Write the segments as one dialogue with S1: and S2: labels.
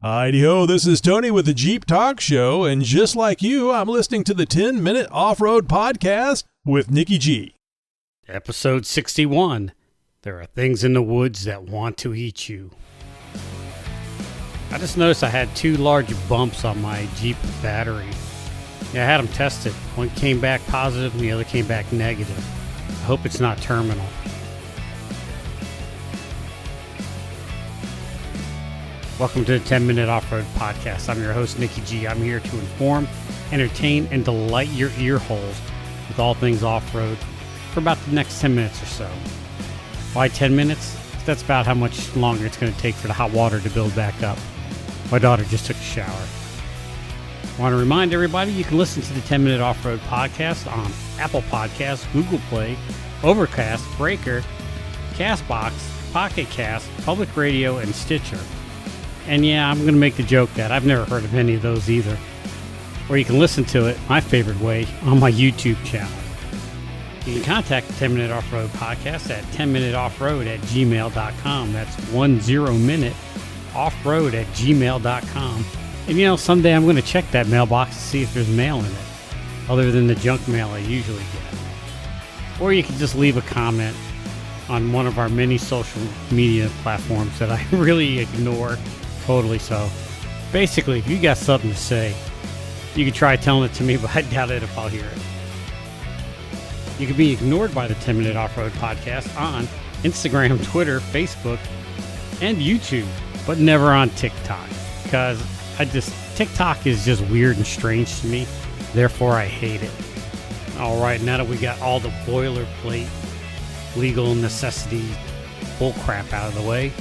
S1: Heidi-ho, this is Tony with the Jeep Talk Show, and just like you, I'm listening to the 10-Minute Off-Road Podcast with Nikki G.
S2: Episode 61, There Are Things in the Woods That Want to Eat You. I just noticed I had two large bumps on my Jeep battery. Yeah, I had them tested. One came back positive and the other came back negative. I hope it's not terminal. Welcome to the 10-Minute Off-Road Podcast. I'm your host, Nikki G. I'm here to inform, entertain, and delight your ear holes with all things off-road for about the next 10 minutes or so. Why 10 minutes? That's about how much longer it's going to take for the hot water to build back up. My daughter just took a shower. I want to remind everybody you can listen to the 10-Minute Off-Road Podcast on Apple Podcasts, Google Play, Overcast, Breaker, CastBox, Pocket Cast, Public Radio, and Stitcher. And yeah, I'm going to make the joke that I've never heard of any of those either. Or you can listen to it, my favorite way, on my YouTube channel. You can contact the 10-Minute Off-Road Podcast at 10minuteoffroad@gmail.com. That's 10minute offroad@gmail.com. And you know, someday I'm going to check that mailbox to see if there's mail in it, other than the junk mail I usually get. Or you can just leave a comment on one of our many social media platforms that I really ignore totally. So basically, if you got something to say, you can try telling it to me, but I doubt it if I'll hear it. You can be ignored by the 10-Minute Off-Road Podcast on Instagram, Twitter, Facebook, and YouTube, but never on TikTok, because TikTok is just weird and strange to me, therefore I hate it. All right, now that we got all the boilerplate legal necessity bullcrap out of the way,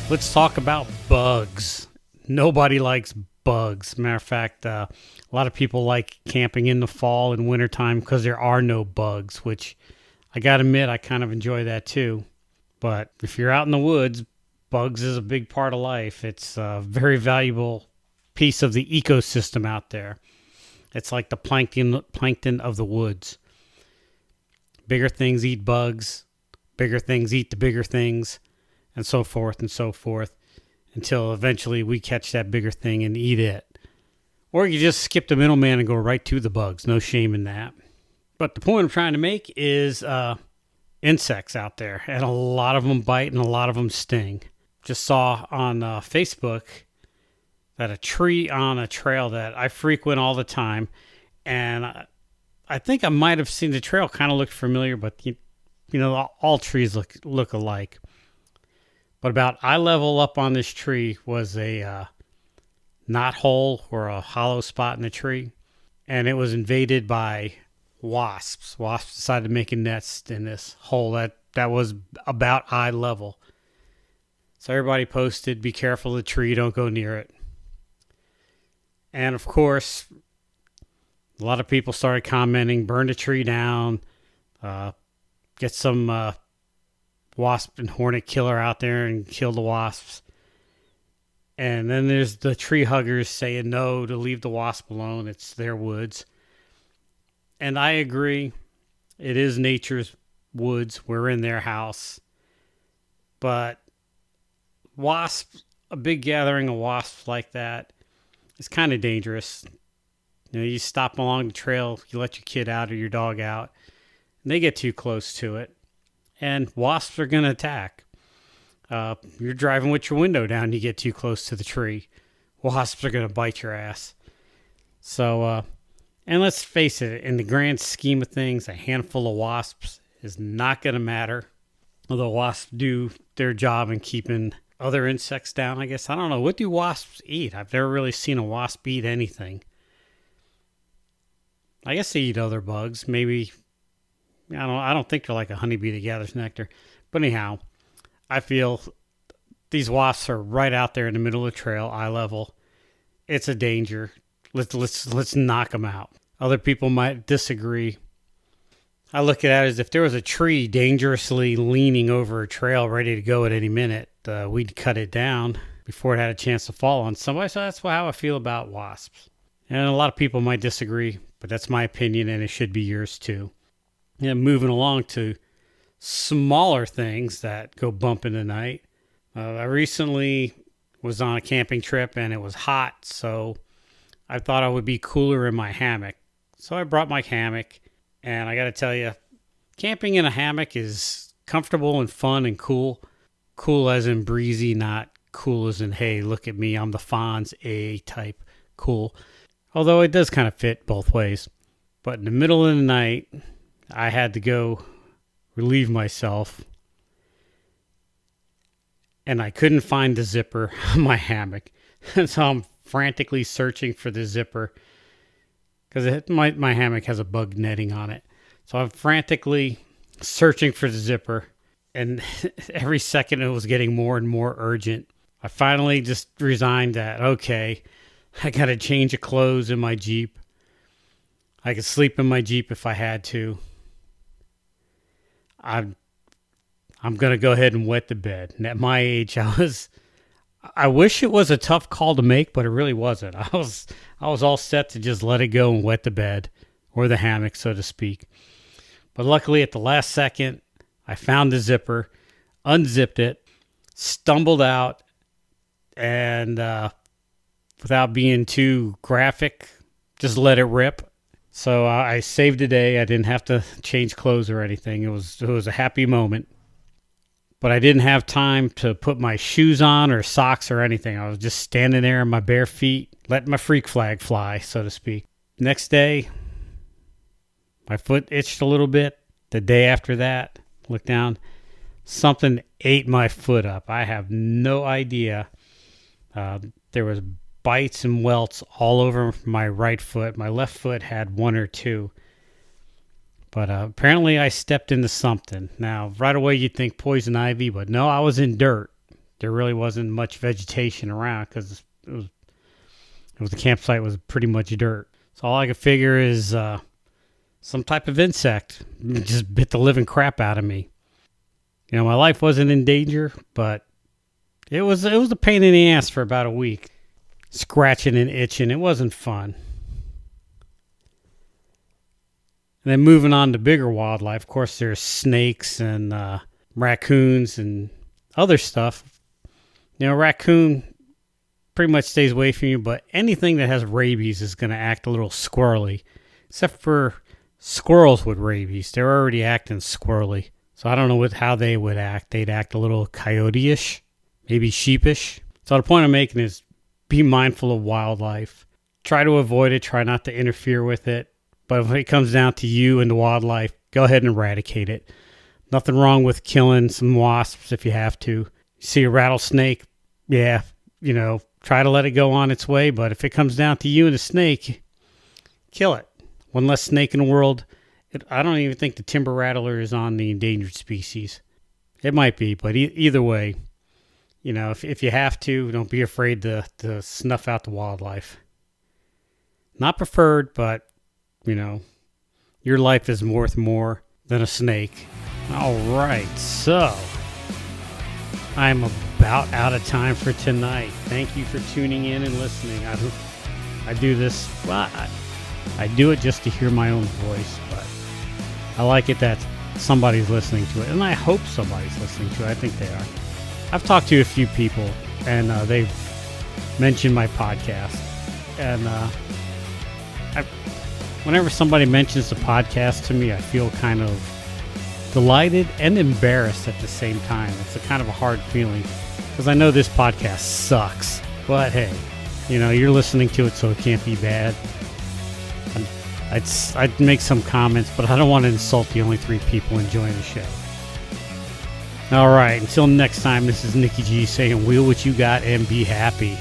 S2: let's talk about bugs. Nobody likes bugs. Matter of fact, a lot of people like camping in the fall and wintertime because there are no bugs, which I gotta admit, I kind of enjoy that too. But if you're out in the woods, bugs is a big part of life. It's a very valuable piece of the ecosystem out there. It's like the plankton of the woods. Bigger things eat bugs, bigger things eat the bigger things, and so forth, until eventually we catch that bigger thing and eat it. Or you just skip the middleman and go right to the bugs. No shame in that. But the point I'm trying to make is insects out there, and a lot of them bite and a lot of them sting. Just saw on Facebook that a tree on a trail that I frequent all the time, and I think I might have seen the trail kind of looked familiar, but you know, all trees look alike. But about eye level up on this tree was a knot hole or a hollow spot in the tree, and it was invaded by wasps. Wasps decided to make a nest in this hole that was about eye level. So everybody posted, "Be careful of the tree, don't go near it." And of course, a lot of people started commenting, "Burn the tree down, get some wasp and hornet killer out there and kill the wasps." And then there's the tree huggers saying no, to leave the wasp alone. It's their woods. And I agree. It is nature's woods. We're in their house. But wasps, a big gathering of wasps like that is kind of dangerous. You know, you stop along the trail, you let your kid out or your dog out, and they get too close to it, and wasps are going to attack. You're driving with your window down, you get too close to the tree, wasps are going to bite your ass. So, and let's face it, in the grand scheme of things, a handful of wasps is not going to matter. Although wasps do their job in keeping other insects down, I guess. I don't know. What do wasps eat? I've never really seen a wasp eat anything. I guess they eat other bugs. Maybe, I don't think they're like a honeybee that gathers nectar. But anyhow, I feel these wasps are right out there in the middle of the trail, eye level. It's a danger. Let's knock them out. Other people might disagree. I look at it as if there was a tree dangerously leaning over a trail ready to go at any minute, we'd cut it down before it had a chance to fall on somebody. So that's how I feel about wasps. And a lot of people might disagree, but that's my opinion, and it should be yours too. And moving along to smaller things that go bump in the night. I recently was on a camping trip and it was hot, so I thought I would be cooler in my hammock. So I brought my hammock, and I got to tell you, camping in a hammock is comfortable and fun and cool. Cool as in breezy, not cool as in, hey, look at me, I'm the Fonz A type cool. Although it does kind of fit both ways. But in the middle of the night, I had to go relieve myself, and I couldn't find the zipper on my hammock. And so I'm frantically searching for the zipper because my hammock has a bug netting on it. So I'm frantically searching for the zipper, and every second it was getting more and more urgent. I finally just resigned that, okay, I got to change of clothes in my Jeep. I could sleep in my Jeep if I had to. I'm going to go ahead and wet the bed. And at my age, I wish it was a tough call to make, but it really wasn't. I was all set to just let it go and wet the bed, or the hammock, so to speak. But luckily, at the last second, I found the zipper, unzipped it, stumbled out, and without being too graphic, just let it rip. So I saved the day. I didn't have to change clothes or anything. It was a happy moment. But I didn't have time to put my shoes on or socks or anything. I was just standing there in my bare feet, letting my freak flag fly, so to speak. Next day, my foot itched a little bit. The day after that, looked down, something ate my foot up. I have no idea. There was bites and welts all over my right foot. My left foot had one or two. But apparently I stepped into something. Now, right away you'd think poison ivy, but no, I was in dirt. There really wasn't much vegetation around because the campsite was pretty much dirt. So all I could figure is some type of insect just bit the living crap out of me. You know, my life wasn't in danger, but it was a pain in the ass for about a week. Scratching and itching. It wasn't fun. And then moving on to bigger wildlife, of course, there's snakes and raccoons and other stuff. You know, raccoon pretty much stays away from you, but anything that has rabies is going to act a little squirrely. Except for squirrels with rabies. They're already acting squirrely. So I don't know how they would act. They'd act a little coyote-ish, maybe sheepish. So the point I'm making is be mindful of wildlife. Try to avoid it. Try not to interfere with it. But when it comes down to you and the wildlife, go ahead and eradicate it. Nothing wrong with killing some wasps if you have to. You see a rattlesnake, yeah, you know, try to let it go on its way. But if it comes down to you and the snake, kill it. One less snake in the world. I don't even think the timber rattler is on the endangered species. It might be, but either way, you know, if you have to, don't be afraid to snuff out the wildlife. Not preferred, but you know, your life is worth more than a snake. All right, so I'm about out of time for tonight. Thank you for tuning in and listening. I do this, well, I do it just to hear my own voice, but I like it that somebody's listening to it, and I hope somebody's listening to it. I think they are. I've talked to a few people, and they've mentioned my podcast, and whenever somebody mentions the podcast to me, I feel kind of delighted and embarrassed at the same time. It's a kind of a hard feeling because I know this podcast sucks, but hey, you know, you're listening to it, so it can't be bad. I'd make some comments, but I don't want to insult the only 3 people enjoying the show. All right, until next time, this is Nicky G saying, wheel what you got and be happy.